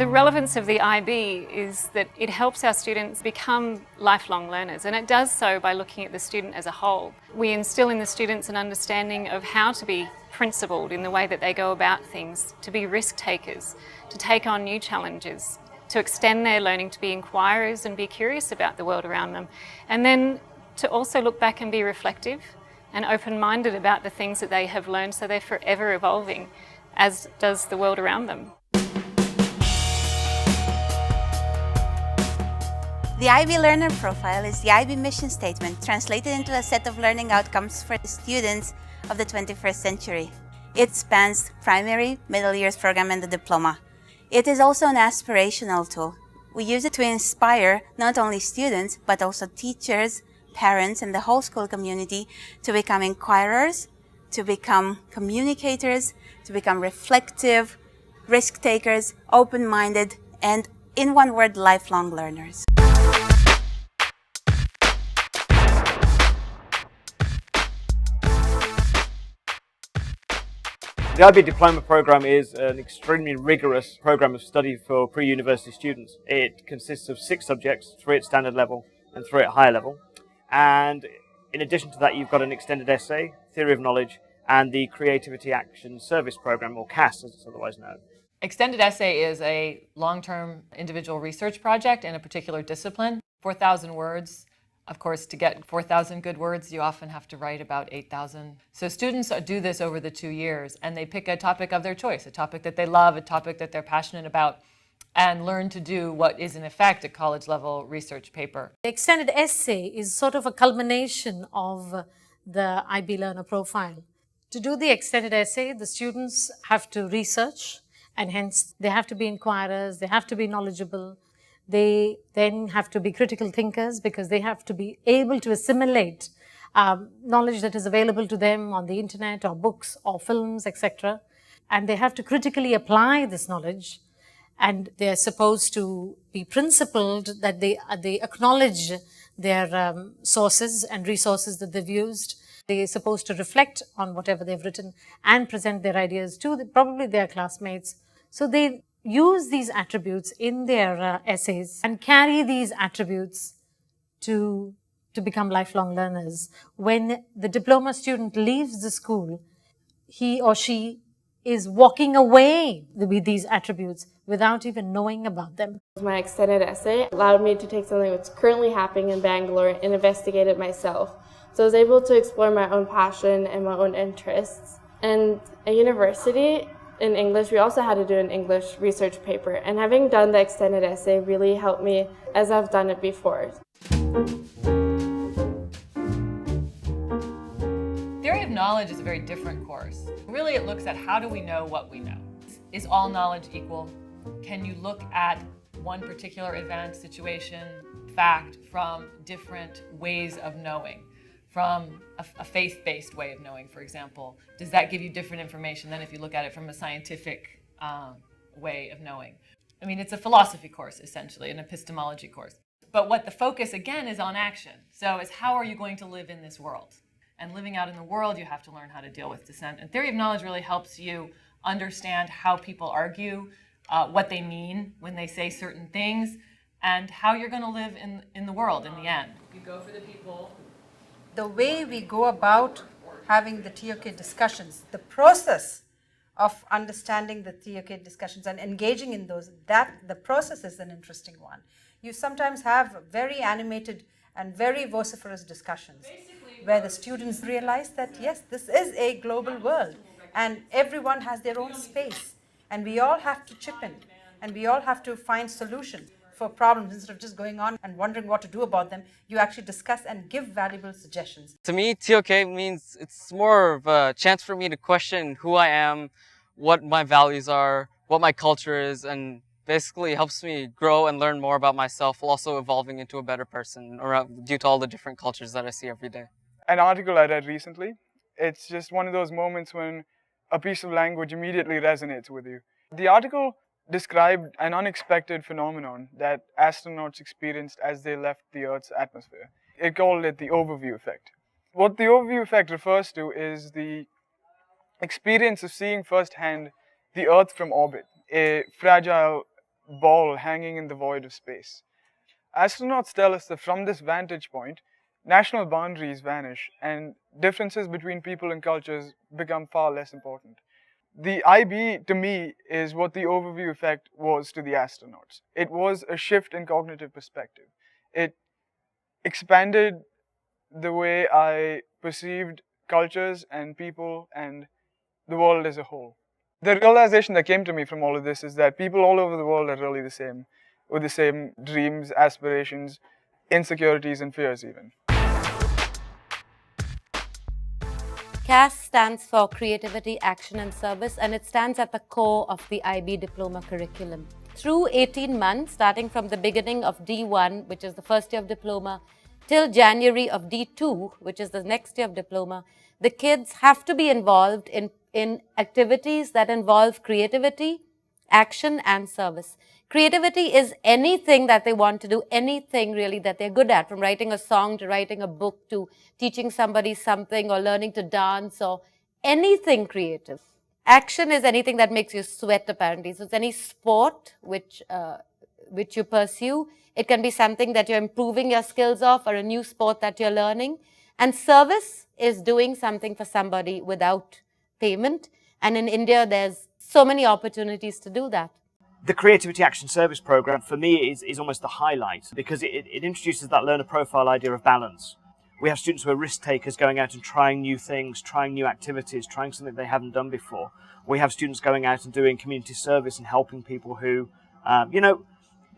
The relevance of the IB is that it helps our students become lifelong learners, and it does so by looking at the student as a whole. We instill in the students an understanding of how to be principled in the way that they go about things, to be risk takers, to take on new challenges, to extend their learning to be inquirers and be curious about the world around them, and then to also look back and be reflective and open-minded about the things that they have learned, so they're forever evolving, as does the world around them. The IB Learner Profile is the IB mission statement translated into a set of learning outcomes for the students of the 21st century. It spans primary, middle years program and the diploma. It is also an aspirational tool. We use it to inspire not only students, but also teachers, parents and the whole school community to become inquirers, to become communicators, to become reflective, risk takers, open-minded, and in one word, lifelong learners. The IB Diploma Programme is an extremely rigorous programme of study for pre-university students. It consists of 6 subjects, 3 at standard level and 3 at higher level. And in addition to that, you've got an extended essay, theory of knowledge, and the Creativity Action Service Programme, or CAS as it's otherwise known. Extended essay is a long-term individual research project in a particular discipline, 4,000 words. Of course, to get 4,000 good words, you often have to write about 8,000. So students do this over the 2 years, and they pick a topic of their choice, a topic that they love, a topic that they're passionate about, and learn to do what is in effect a college-level research paper. The extended essay is sort of a culmination of the IB Learner Profile. To do the extended essay, the students have to research, and hence they have to be inquirers, they have to be knowledgeable. They then have to be critical thinkers because they have to be able to assimilate knowledge that is available to them on the internet or books or films, etc. And they have to critically apply this knowledge, and they're supposed to be principled, that they acknowledge their sources and resources that they've used. They're supposed to reflect on whatever they've written and present their ideas to probably their classmates. So they use these attributes in their essays and carry these attributes to become lifelong learners. When the diploma student leaves the school, he or she is walking away with these attributes without even knowing about them. My extended essay allowed me to take something that's currently happening in Bangalore and investigate it myself. So I was able to explore my own passion and my own interests. And at university, in English, we also had to do an English research paper, and having done the extended essay really helped me as I've done it before. Theory of knowledge is a very different course. Really, it looks at how do we know what we know. Is all knowledge equal? Can you look at one particular event, situation, fact from different ways of knowing? From a faith-based way of knowing, for example, does that give you different information than if you look at it from a scientific way of knowing? I mean, it's a philosophy course, essentially, an epistemology course. But what the focus, again, is on action. So it's how are you going to live in this world? And living out in the world, you have to learn how to deal with dissent. And theory of knowledge really helps you understand how people argue, what they mean when they say certain things, and how you're going to live in the world in the end. You go for the people. The way we go about having the TOK discussions, the process of understanding the TOK discussions and engaging in those, the process is an interesting one. You sometimes have very animated and very vociferous discussions where the students realize that yes, this is a global world and everyone has their own space and we all have to chip in and we all have to find solutions for problems. Instead of just going on and wondering what to do about them, you actually discuss and give valuable suggestions. To me, TOK means it's more of a chance for me to question who I am, what my values are, what my culture is, and basically helps me grow and learn more about myself while also evolving into a better person due to all the different cultures that I see every day. An article I read recently, it's just one of those moments when a piece of language immediately resonates with you. The article described an unexpected phenomenon that astronauts experienced as they left the Earth's atmosphere. It called it the overview effect. What the overview effect refers to is the experience of seeing firsthand the Earth from orbit, a fragile ball hanging in the void of space. Astronauts tell us that from this vantage point, national boundaries vanish and differences between people and cultures become far less important. The IB, to me, is what the overview effect was to the astronauts. It was a shift in cognitive perspective. It expanded the way I perceived cultures and people and the world as a whole. The realization that came to me from all of this is that people all over the world are really the same, with the same dreams, aspirations, insecurities, and fears even. CAS stands for Creativity, Action and Service, and it stands at the core of the IB Diploma curriculum. Through 18 months, starting from the beginning of D1, which is the first year of diploma, till January of D2, which is the next year of diploma, the kids have to be involved in activities that involve creativity, action and service. Creativity is anything that they want to do, anything really that they're good at, from writing a song to writing a book to teaching somebody something or learning to dance or anything creative. Action is anything that makes you sweat, apparently. So it's any sport which you pursue. It can be something that you're improving your skills of or a new sport that you're learning. And service is doing something for somebody without payment. And in India, there's so many opportunities to do that. The Creativity Action Service Programme for me is almost the highlight because it introduces that learner profile idea of balance. We have students who are risk takers going out and trying new things, trying new activities, trying something they haven't done before. We have students going out and doing community service and helping people who,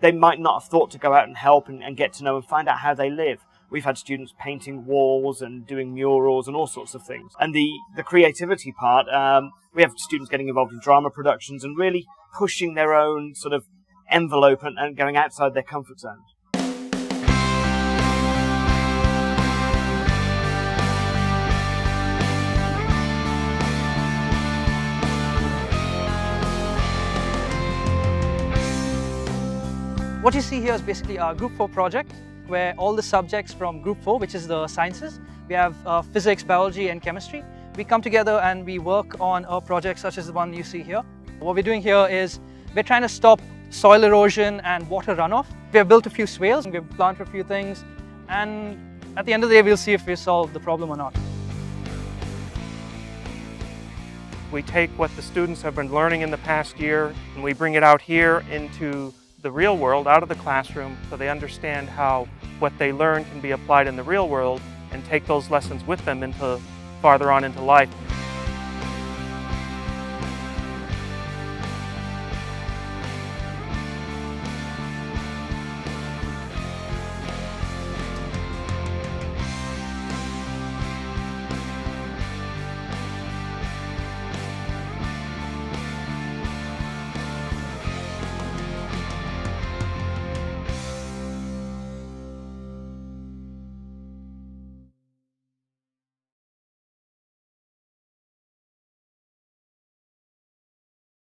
they might not have thought to go out and help and get to know and find out how they live. We've had students painting walls and doing murals and all sorts of things. And the creativity part, we have students getting involved in drama productions and really pushing their own sort of envelope and going outside their comfort zone. What you see here is basically our Group 4 project, where all the subjects from Group 4, which is the sciences, we have physics, biology and chemistry. We come together and we work on a project such as the one you see here. What we're doing here is we're trying to stop soil erosion and water runoff. We have built a few swales, we've planted a few things, and at the end of the day we'll see if we solve the problem or not. We take what the students have been learning in the past year and we bring it out here into the real world, out of the classroom, so they understand how what they learn can be applied in the real world and take those lessons with them into farther on into life.